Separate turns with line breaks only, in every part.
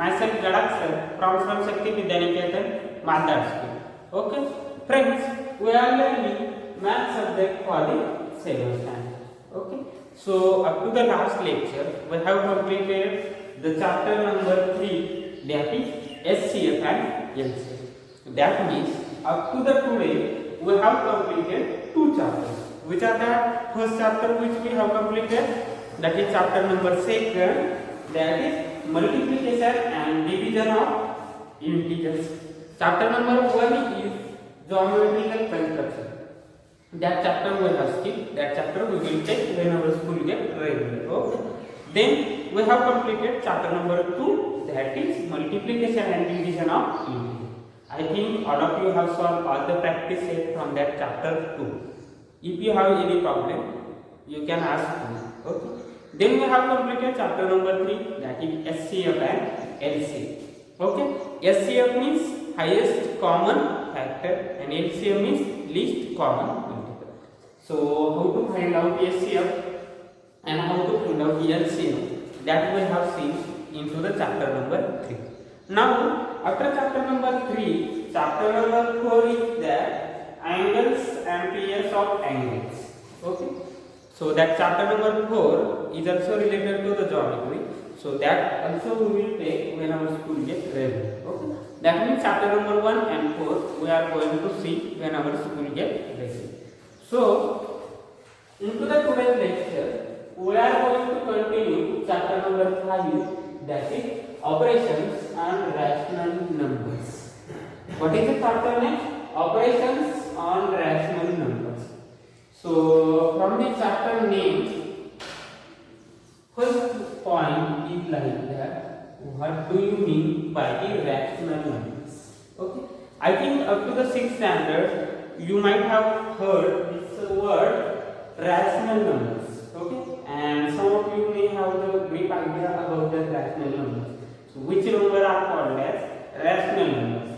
myself Gadak sir from Shakti Vidyaniketan, Mandar School. Okay, friends, we are learning math subject for the 7th standard. Okay, so up to the last lecture we have completed the chapter number 3, that is SCF and LCF. That means up to the today we have completed 2 chapters. Which are that? First chapter which we have completed, that is chapter number 2, that is multiplication and division of integers. Chapter number 1 is geometrical construction. That chapter we have skipped. That chapter we will take when our school get regular. Okay. Then we have completed chapter number 2, that is multiplication and division of integers. I think all of you have solved all the practice set from that chapter 2. If you have any problem, you can ask me. Okay. Then we have completed chapter number 3, that is SCF and LCF. Okay. SCF means highest common factor and LCF means least common multiple. So how to find out SCF and how to find out LCF, that we have seen into the chapter number 3. Now after chapter number 3, chapter number 4 is that angles and pairs of angles. Okay. So that chapter number 4 is also related to the geometry. So that also we will take when our school gets ready. Okay. That means chapter number 1 and 4 we are going to see when our school gets ready. So into the today's lecture we are going to continue chapter number 5, that is operations and rational numbers. What is the chapter name? Operations on rational numbers. So from the chapter name, first point is like that, what do you mean by the rational numbers? Okay, I think up to the 6th standard you might have heard this word rational numbers. Okay, and some of you may have the brief idea about the rational numbers. So which number are called as rational numbers?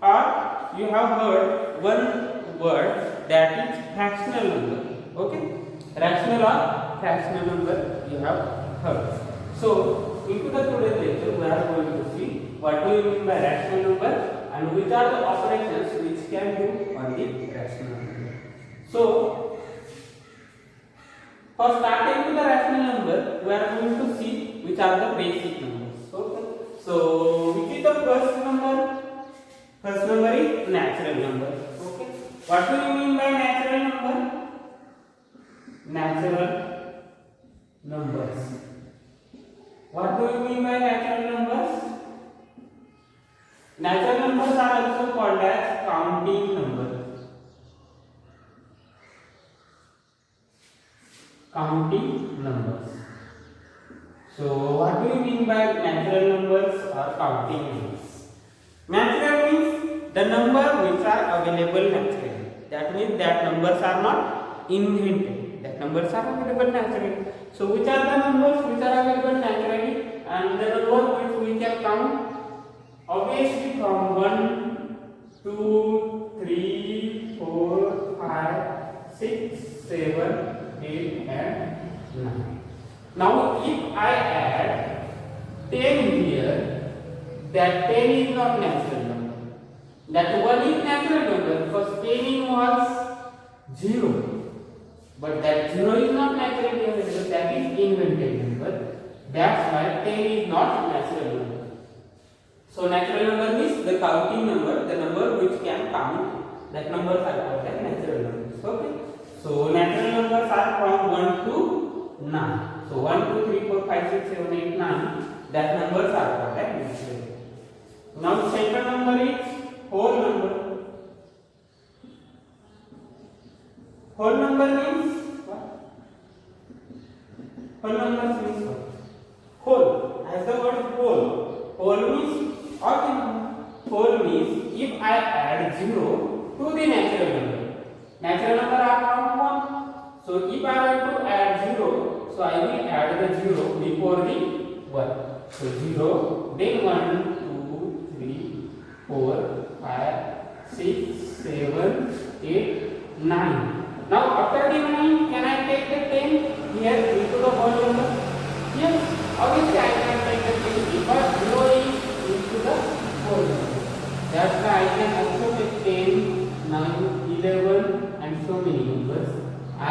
Or you have heard one word, that is fractional number. Okay, rational or fractional number you have heard. So into the today's lecture we are going to see what do you mean by rational number and which are the operations which can do on the rational number. So for starting with the rational number we are going to see which are the basic numbers. Okay, so which is the first number? First number is natural number. Okay, what do you mean by natural number? Natural numbers. What do you mean by natural numbers? Natural numbers are also called as counting numbers. Counting numbers. So what do you mean by natural numbers or counting numbers? Natural means the number which are available naturally. That means that numbers are not invented. That numbers are available naturally. So which are the numbers which are available naturally and the number which we can count? Obviously from 1, 2, 3, 4, 5, 6, 7, 8 and 9. Now if I add 10 here, that 10 is not natural number. That 1 is natural number because 10 was 0. But that 0 is not natural number, that is invented number. That's why 10 is not natural number. So natural number means the counting number, the number which can count. That numbers are called as natural numbers. Okay. So natural numbers are from 1 to 9. So 1, 2, 3, 4, 5, 6, 7, 8, 9. That numbers are called as natural numbers. Now second number is whole number. Whole number means what? Whole number means what? Whole. As the word whole. Whole means odd number. Whole means if I add 0 to the natural number. Natural number are from 1. So if I want to add 0, so I will add the 0 before the 1. So 0, then 1, 2, 3, 4, 5, 6, 7, 8, 9. Now after the 9, can I take the 10 here into the whole number? Yes, obviously I can take the 10 because 0 is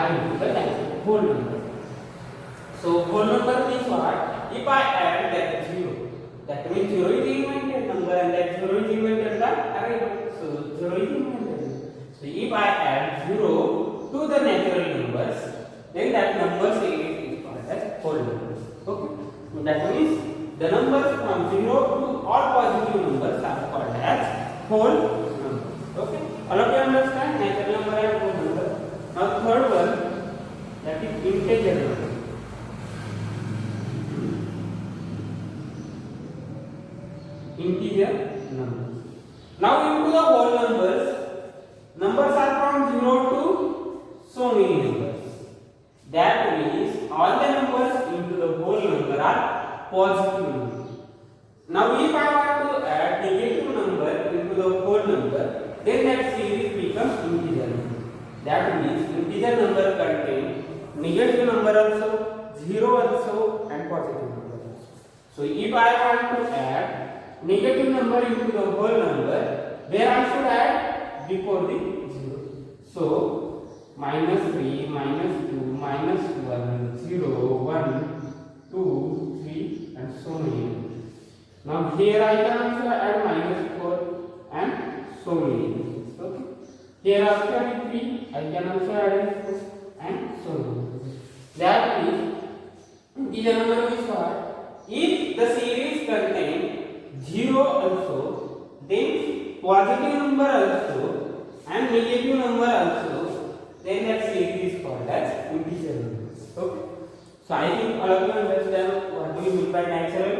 are into the whole number. So whole number means what? If I add that 0, that means 0 is invented number and that 0 is invented the array. So 0 is invented. So if I add 0 to the natural numbers, then that number series is called as whole numbers. Okay. So that means the numbers from 0 to all positive numbers are called as whole numbers. Okay. All of you understand natural number and whole number. Now third one, that is integer number. Integer numbers. Now into the whole numbers, numbers are from 0 to so many numbers. That means all the numbers into the whole number are positive numbers. Now if I want to add negative number into the whole number, then that series becomes integer number. That means integer number contains negative number also, 0 also and positive number also. So if I want to add negative number into the whole number, where I should add before the 0. So -3, -2, -1, 0, 1, 2, 3 and so many. Now here I can also add -4 and so many. Okay. Here after 3 I can also add 4 and so many. That means integer number is what? If the series contains 0 also, then positive number also and negative number also, then that series is called as integer numbers. Okay. So I think all of you understand what do we mean by natural,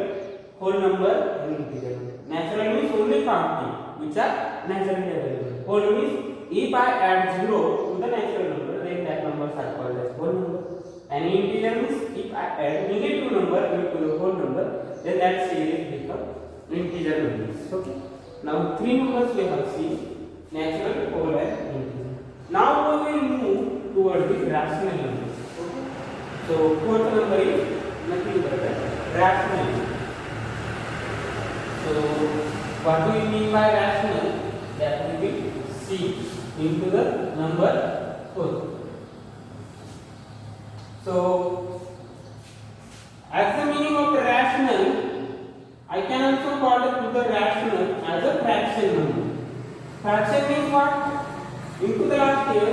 whole number and integer number. Natural means only counting which are naturally available. Whole means if I add 0 to the natural number, then that numbers are called as whole number. And integer means if I add negative number into the whole number, then that series becomes integer numbers. Okay. Now three numbers we have seen: natural, whole and integer. Now we will move towards the rational numbers. Okay. So fourth number is nothing but the rational number. So what do we mean by rational? That we will see into the number 4. So as the meaning of rational, I can also call it the rational as a fraction number. Fraction means what? Into the last year,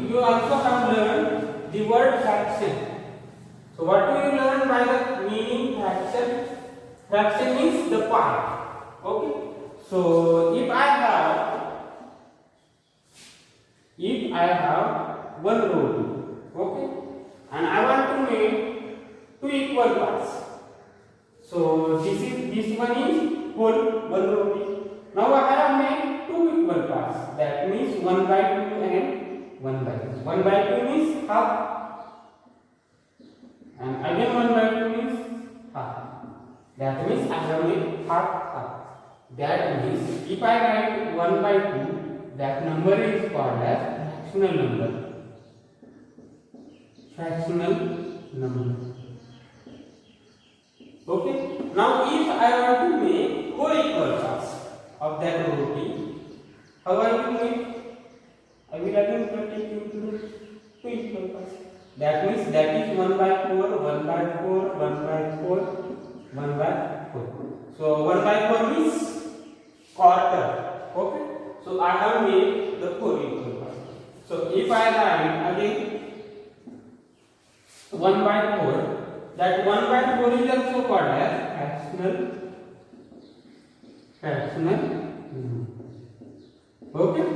you also have learned the word fraction. So what do you learn by the meaning fraction? Fraction means the part. Okay. So if I have one roti, okay, and I want to make two equal parts. So this one is whole, one roti. Now I have made two equal parts. That means 1/2 and 1/2. 1/2 means half, and again 1/2 means half. That means I have made half. That means if I write 1/2, that number is called as fractional number. Fractional number. Okay. Now if I want to make 4 equal parts of that roti, how I will make? I will again cut it into 2 equal parts. That means that is 1/4, 1/4, 1/4, 1/4. So 1/4 means quarter. Okay. So I have made the 4 equal parts. So if I write again 1/4, that 1/4 is also called as fractional. Okay.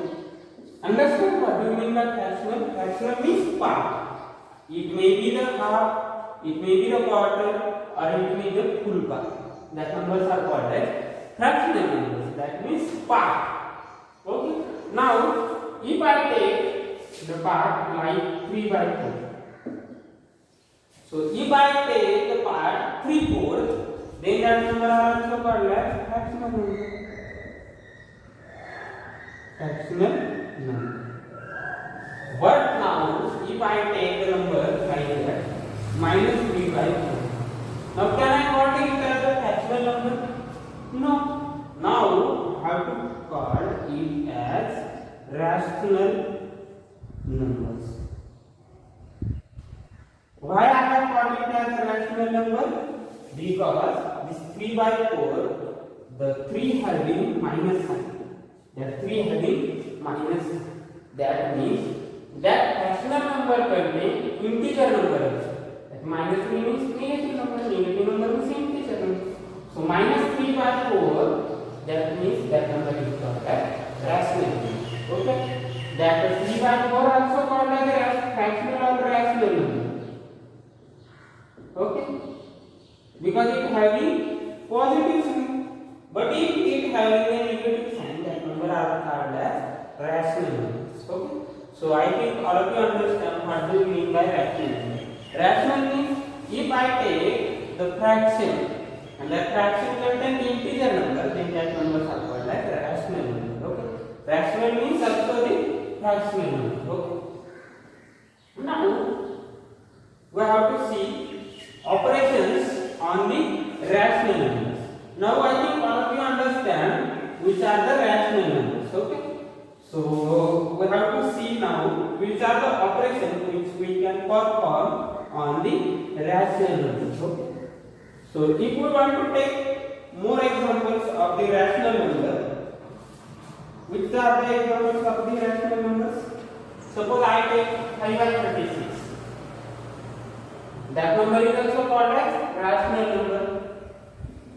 Understand what do you mean by fractional? Fractional means part. It may be the half, it may be the quarter, or it may be the full part. That numbers are called as fractional numbers. That means part. Okay. Now, if I take the part like 3/4. So if I take the part 3/4, then that number are also called as fractional number. Fractional number. But now, if I take the number like that, -3/4. Now can I call it as a fractional number? No. Now I have to call it as rational numbers. Why I have called it as a rational number? Because this 3 by 4, the 3 having minus sign. That 3 having minus sign. That means that rational number contains integer number also. That minus 3 means negative number means integer number. So minus 3 by 4, that means that number is called as rational number. Okay? That 3 by 4 also called as a fractional or rational number. Okay, because it having positive sign, but if it having a negative sign, that number are called as rational numbers. Okay, so I think all of you understand what do you mean by rational number. Rational means if I take the fraction and that fraction contains integer number, then that numbers are called as rational number. Okay, rational means also the fractional number. Okay, now we have to see operations on the rational numbers. Now I think all of you understand which are the rational numbers. Okay, so we have to see now which are the operations which we can perform on the rational numbers. Okay, so if we want to take more examples of the rational number, which are the examples of the rational numbers? Suppose I take 5 by 36. That number is also called as rational number.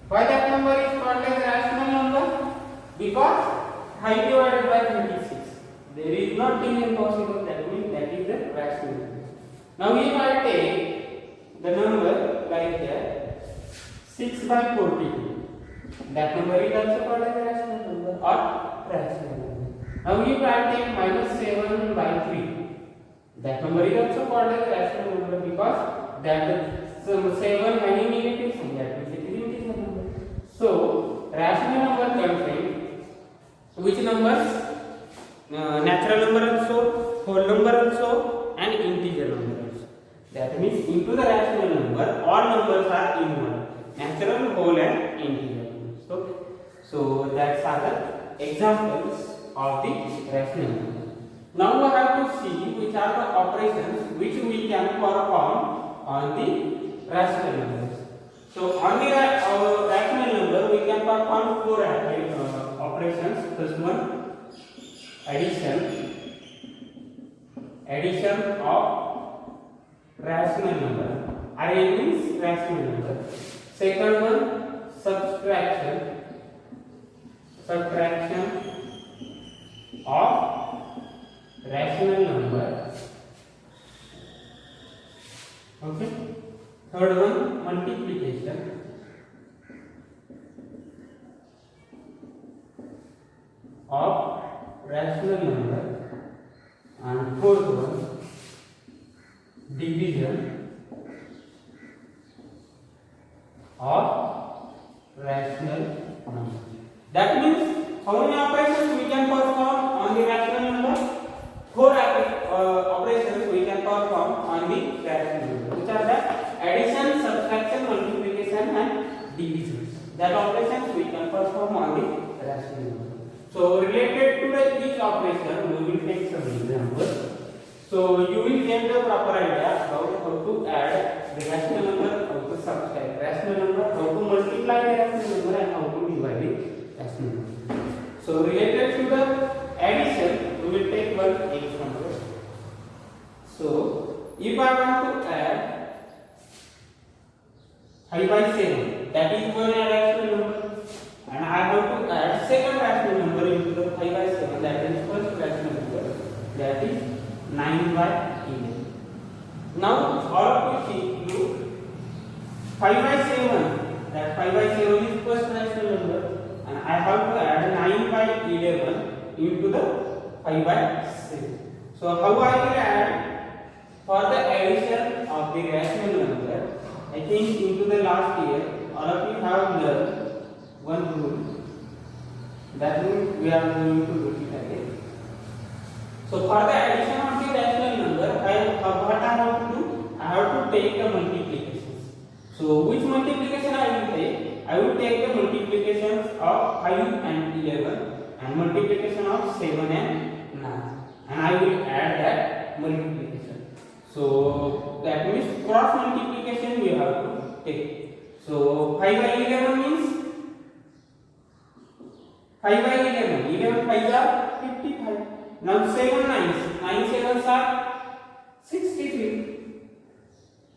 Why that number is called as rational number? Because 5 divided by 26. There is nothing impossible. That means that is a rational number. Now if I take the number like that, 6 by 42. That number is also called as rational number or rational number. Now if I take minus 7 by 3. That number is also called as rational number because that 7 having negative sign, that means it is integer number. So rational number contains which numbers? Natural number also, whole number also, and integer number also. That means into the rational number, all numbers are in one: natural, whole, and integer numbers. Okay. So that's are the examples of the rational number. Now we have to see which are the operations which we can perform on the rational numbers. So on the rational number we can perform 4 operations. First one, addition of rational number. Array means rational number. Second one, subtraction of rational number. Okay. Third one, multiplication of rational number. And fourth one, division of rational number. That means how many operations we can perform on the rational number? 4 operations we can perform on the rational number, which are the addition, subtraction, multiplication, and division. That operations we can perform on the rational number. So related to each operation, we will take some examples. So you will get the proper idea how to add the rational number, how to subtract rational number, how to multiply the rational number, and how to divide the rational number. So related to the addition, we will take one example. So if I want to add 5 by 7, that is one rational number, and I have to add second rational number into the 5 by 7, that is first rational number, that is 9 by 11. Now all of you see 5 by 7, that 5 by 7 is first rational number, and I have to add 9 by 11 into the 5 by 7. So how I will add? For the addition of the rational number, I think into the last year all of you have learned one rule. That rule we are going to do it again. So for the addition of the rational number, what I have to do? I have to take the multiplications. So which multiplication I will take? I will take the multiplications of 5 and 11 and multiplication of 7 and 9, and I will add that multiplication. So that means cross multiplication we have to take. So 5 by 11 means 5 by 11. 11 5s are 55. Now 7 nines. 9 sevens are 63.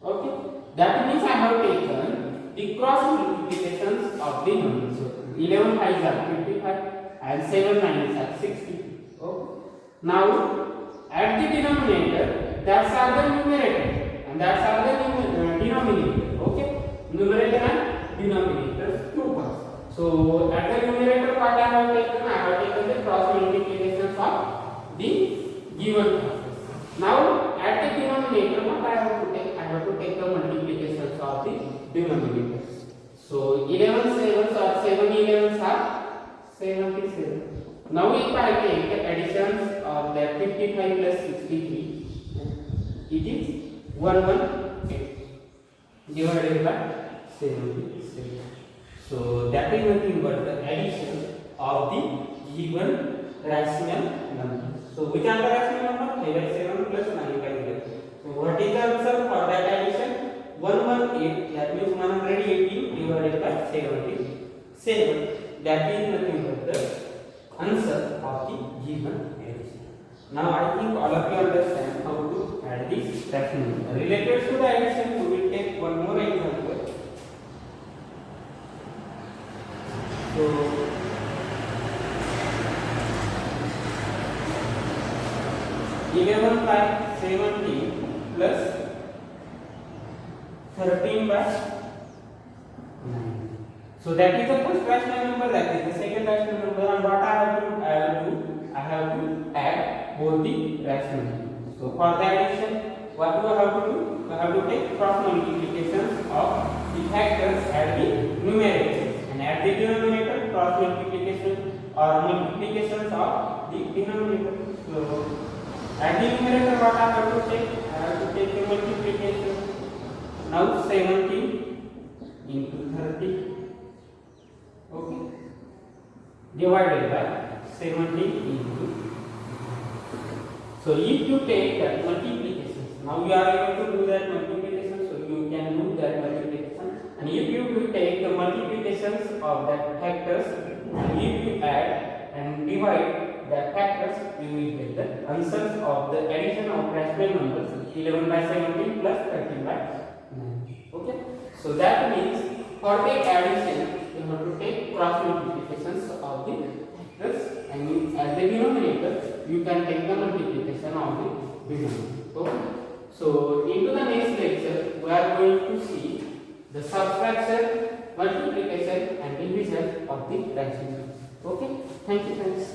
Okay. That means I have taken the cross multiplications of the numbers. So 11 5s are 55 and 7 nines are 60. Okay. Now at the denominator, that's are the numerator and that's are the denominator. Okay. Numerator and denominator two parts. So at the numerator part I have taken the cross multiplications of the given classes. Now at the denominator what I have to take? I have to take the multiplications of the denominators. So 11 sevens or 7 11s are 77. Now if I take the additions of the 55 plus 63, it is 118 divided by 77. So that is nothing but the addition of the given rational number. So which are the rational number? 5 by 7 plus 9 by 11. So what is the answer for that addition? 118. That means 118 divided by 77. That is nothing but the answer of the given addition. Now I think all of you understand how to add this rational number. Related to the addition, we will take one more example. So 11 by 17 plus 13 by 9. So that is the first rational number, that is the second rational number, and what I have to add both the rational numbers. So for the addition, what do I have to do? I have to take cross multiplications of the factors at the numerator, and at the denominator cross multiplication or multiplications of the denominator. So at the numerator what I have to take? I have to take the multiplication. Now 17 into 30. Okay, divided by 17 into. So if you take that multiplication, now you are able to do that multiplication, so you can do that multiplication. And if you take the multiplications of that factors, and if you add and divide that factors, you will get the answers of the addition of rational numbers 11 by 17 plus 13 by 9. Okay, so that means for the addition, you have to take cross multiplications of the factors, and at the denominator you can take the multiplication of the denominator. Okay. So into the next lecture we are going to see the subtraction, multiplication and division of the rational numbers. Okay. Thank you friends.